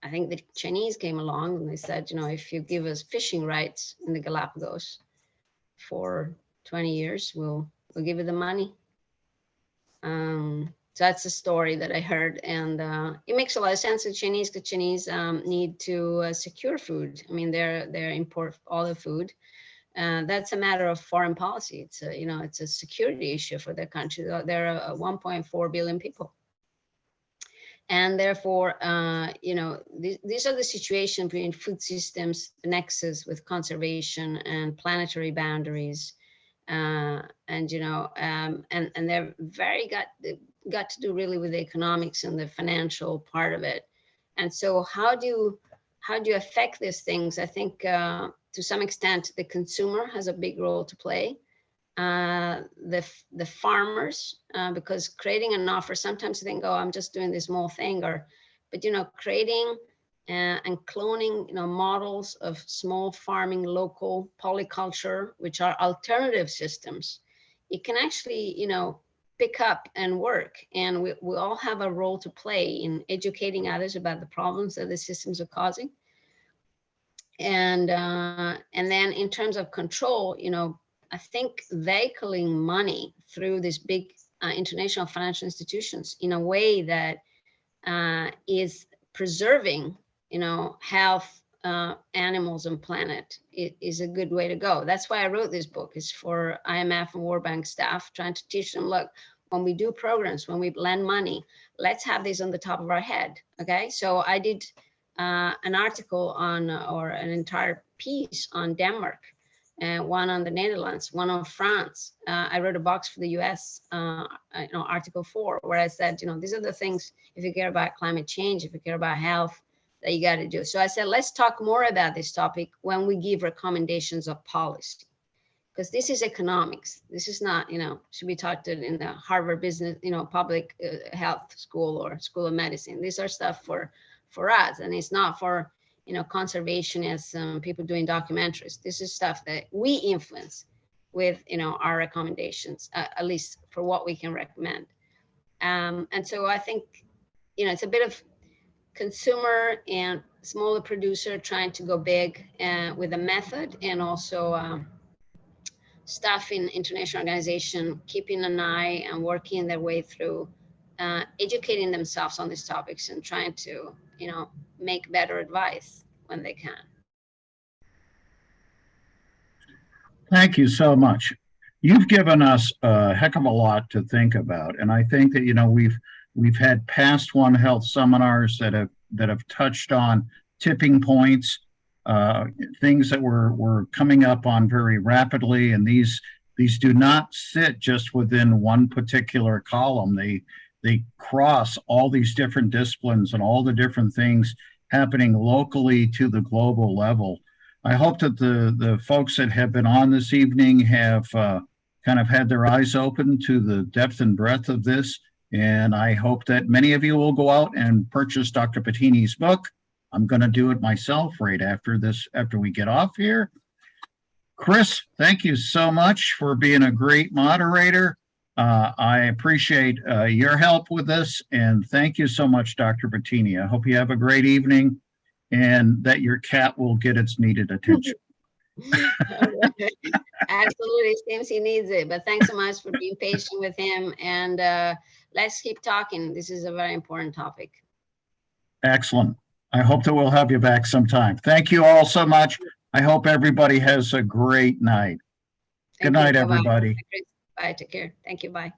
I think the Chinese came along and they said, if you give us fishing rights in the Galapagos for 20 years, we'll give you the money. So that's a story that I heard, and it makes a lot of sense. The Chinese need to secure food. I mean, they import all the food. That's a matter of foreign policy. It's a security issue for their country. There are 1.4 billion people, and therefore, these are the situations between food systems, nexus with conservation and planetary boundaries, and they're very got to do really with the economics and the financial part of it. And so how do you affect these things? I think to some extent the consumer has a big role to play. The farmers, because creating an offer, sometimes you think, oh, I'm just doing this small thing, but creating and cloning models of small farming, local polyculture, which are alternative systems, it can actually pick up and work. And we all have a role to play in educating others about the problems that the systems are causing. And then in terms of control, I think vehicling money through these big international financial institutions in a way that is preserving, health, animals and planet is a good way to go. That's why I wrote this book. It's for IMF and World Bank staff, trying to teach them, look, when we do programs, when we lend money, let's have this on the top of our head. Okay, so I did an article on, or an entire piece on Denmark, one on the Netherlands, one on France. I wrote a box for the US, Article 4, where I said, these are the things, if you care about climate change, if you care about health, that you got to do. So I said, let's talk more about this topic when we give recommendations of policy, because this is economics. This is not, should be taught in the Harvard business, public health school or school of medicine. These are stuff for us, and it's not for conservationists, people doing documentaries. This is stuff that we influence with our recommendations, at least for what we can recommend. And so I think it's a bit of consumer and smaller producer trying to go big with a method, and also staff in international organization keeping an eye and working their way through educating themselves on these topics and trying to make better advice when they can. Thank you so much. You've given us a heck of a lot to think about, and I think that we've had past One Health seminars that have touched on tipping points, things that we're coming up on very rapidly, and these do not sit just within one particular column. They cross all these different disciplines and all the different things happening locally to the global level. I hope that the folks that have been on this evening have kind of had their eyes open to the depth and breadth of this. And I hope that many of you will go out and purchase Dr. Batini's book. I'm going to do it myself right after we get off here. Chris, thank you so much for being a great moderator. I appreciate your help with this, and thank you so much, Dr. Batini. I hope you have a great evening and that your cat will get its needed attention. Absolutely, seems he needs it. But thanks so much for being patient with him. And let's keep talking. This is a very important topic. Excellent. I hope that we'll have you back sometime. Thank you all so much. I hope everybody has a great night. Good night, everybody. Bye. Take care. Thank you. Bye.